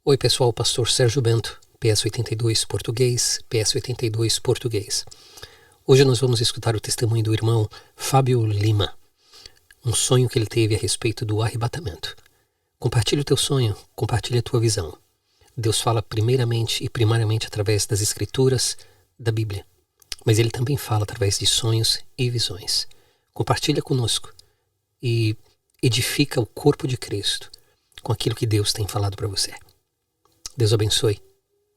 Oi pessoal, Pastor Sérgio Bento, PS82 Português, PS82 Português. Hoje nós vamos escutar o testemunho do irmão Fábio Lima, um sonho que ele teve a respeito do arrebatamento. Compartilhe o teu sonho, compartilhe a tua visão. Deus fala primeiramente e primariamente através das Escrituras, da Bíblia, mas Ele também fala através de sonhos e visões. Compartilha conosco e edifica o corpo de Cristo com aquilo que Deus tem falado para você. Deus abençoe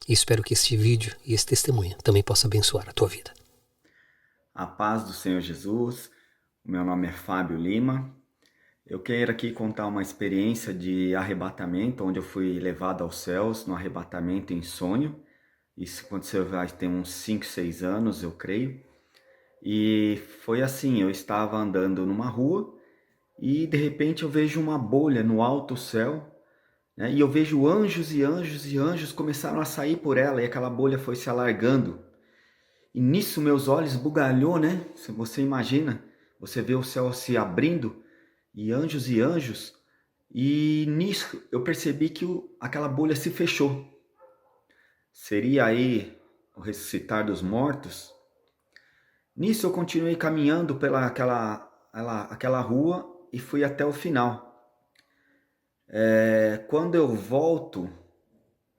e espero que este vídeo e esse testemunho também possa abençoar a tua vida. A paz do Senhor Jesus, o meu nome é Fábio Lima. Eu quero aqui contar uma experiência de arrebatamento, onde eu fui levado aos céus no arrebatamento em sonho. Isso aconteceu vai ter uns 5, 6 anos, eu creio. E foi assim, eu estava andando numa rua e de repente eu vejo uma bolha no alto céu, né? E eu vejo anjos e anjos e anjos começaram a sair por ela e aquela bolha foi se alargando. E nisso meus olhos bugalhou, né? Se você imagina, você vê o céu se abrindo e anjos, e nisso eu percebi que aquela bolha se fechou. Seria aí o ressuscitar dos mortos? Nisso eu continuei caminhando pela aquela rua e fui até o final. Quando eu volto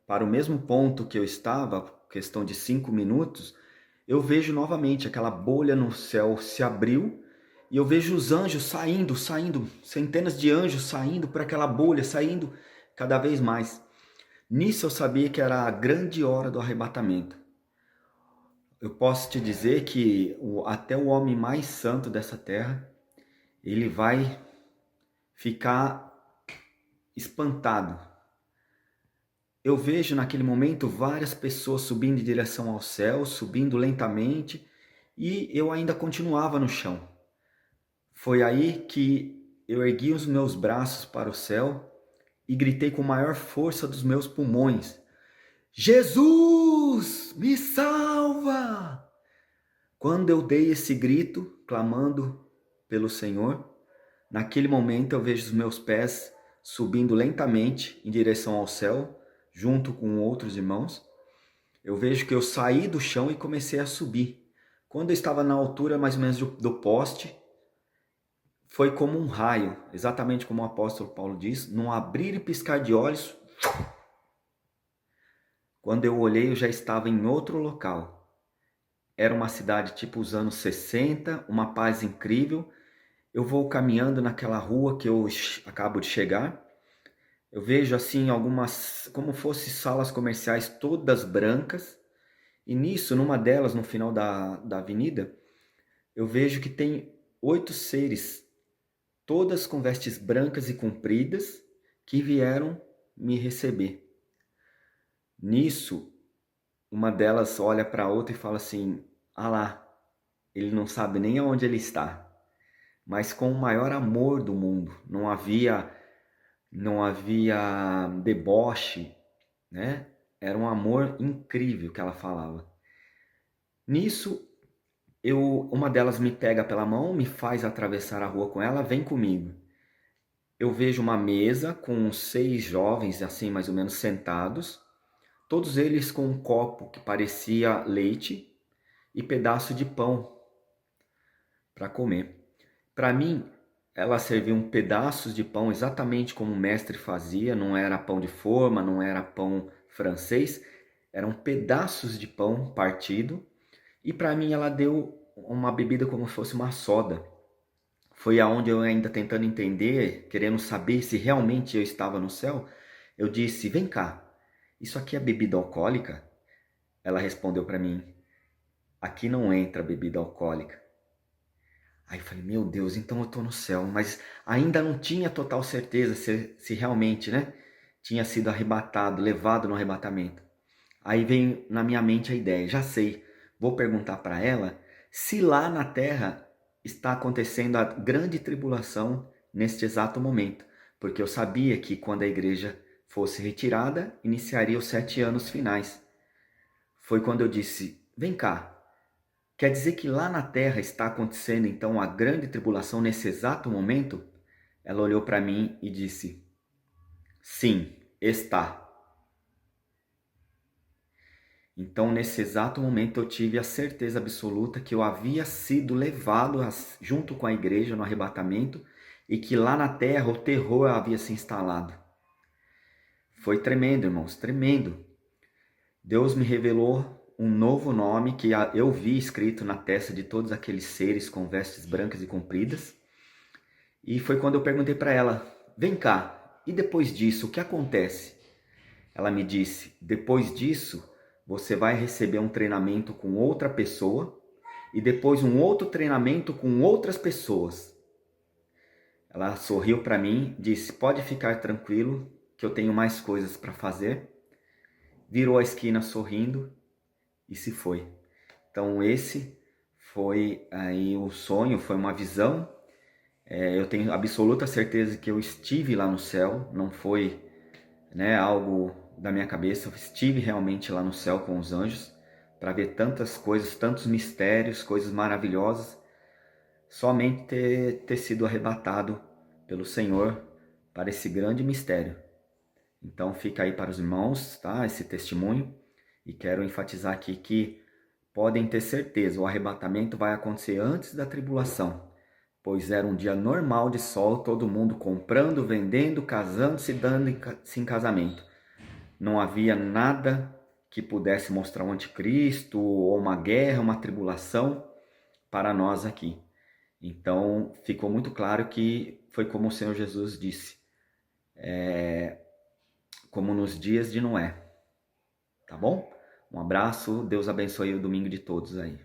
para o mesmo ponto que eu estava, questão de 5 minutos, eu vejo novamente aquela bolha no céu se abriu e eu vejo os anjos saindo, centenas de anjos saindo por aquela bolha, saindo cada vez mais. Nisso eu sabia que era a grande hora do arrebatamento. Eu posso te dizer que até o homem mais santo dessa terra, ele vai ficar espantado. Eu vejo naquele momento várias pessoas subindo em direção ao céu, subindo lentamente, e eu ainda continuava no chão. Foi aí que eu ergui os meus braços para o céu e gritei com maior força dos meus pulmões: Jesus, me salva! Quando eu dei esse grito, clamando pelo Senhor, naquele momento eu vejo os meus pés subindo lentamente em direção ao céu, junto com outros irmãos. Eu vejo que eu saí do chão e comecei a subir. Quando eu estava na altura mais ou menos do poste, foi como um raio, exatamente como o apóstolo Paulo diz, num abrir e piscar de olhos. Quando eu olhei, eu já estava em outro local. Era uma cidade tipo os anos 60, uma paz incrível. Eu vou caminhando naquela rua que eu acabo de chegar. Eu vejo assim algumas, como fossem salas comerciais todas brancas. E nisso, numa delas, no final da avenida, eu vejo que tem 8 seres, todas com vestes brancas e compridas, que vieram me receber. Nisso, uma delas olha para a outra e fala assim: ah lá, ele não sabe nem aonde ele está. Mas com o maior amor do mundo, não havia deboche, né? Era um amor incrível que ela falava. Nisso, uma delas me pega pela mão, me faz atravessar a rua com ela, vem comigo. Eu vejo uma mesa com 6 jovens, assim mais ou menos sentados, todos eles com um copo que parecia leite e pedaço de pão para comer. Para mim, ela serviu pedaços de pão exatamente como o mestre fazia, não era pão de forma, não era pão francês, eram pedaços de pão partido, e para mim ela deu uma bebida como se fosse uma soda. Foi aonde eu ainda tentando entender, querendo saber se realmente eu estava no céu, eu disse: vem cá, isso aqui é bebida alcoólica? Ela respondeu para mim: aqui não entra bebida alcoólica. Aí eu falei: meu Deus, então eu estou no céu, mas ainda não tinha total certeza se realmente, né, tinha sido arrebatado, levado no arrebatamento. Aí veio na minha mente a ideia: já sei, vou perguntar para ela se lá na terra está acontecendo a grande tribulação neste exato momento, porque eu sabia que quando a igreja fosse retirada, iniciaria os 7 anos finais. Foi quando eu disse: vem cá, quer dizer que lá na terra está acontecendo então a grande tribulação nesse exato momento? Ela olhou para mim e disse: sim, está. Então, nesse exato momento, eu tive a certeza absoluta que eu havia sido levado junto com a igreja no arrebatamento e que lá na terra o terror havia se instalado. Foi tremendo, irmãos, tremendo. Deus me revelou um novo nome que eu vi escrito na testa de todos aqueles seres com vestes brancas e compridas. E foi quando eu perguntei para ela: vem cá, e depois disso, o que acontece? Ela me disse: depois disso, você vai receber um treinamento com outra pessoa e depois um outro treinamento com outras pessoas. Ela sorriu para mim, disse: pode ficar tranquilo que eu tenho mais coisas para fazer. Virou a esquina sorrindo e se foi. Então esse foi aí o sonho, foi uma visão. Eu tenho absoluta certeza que eu estive lá no céu, não foi, algo da minha cabeça. Eu estive realmente lá no céu com os anjos para ver tantas coisas, tantos mistérios, coisas maravilhosas. Somente ter sido arrebatado pelo Senhor para esse grande mistério. Então fica aí para os irmãos, tá? Esse testemunho. E quero enfatizar aqui que podem ter certeza, o arrebatamento vai acontecer antes da tribulação, pois era um dia normal de sol, todo mundo comprando, vendendo, casando-se, dando-se em casamento. Não havia nada que pudesse mostrar um anticristo, ou uma guerra, uma tribulação para nós aqui. Então ficou muito claro que foi como o Senhor Jesus disse, como nos dias de Noé. Tá bom? Um abraço, Deus abençoe o domingo de todos aí.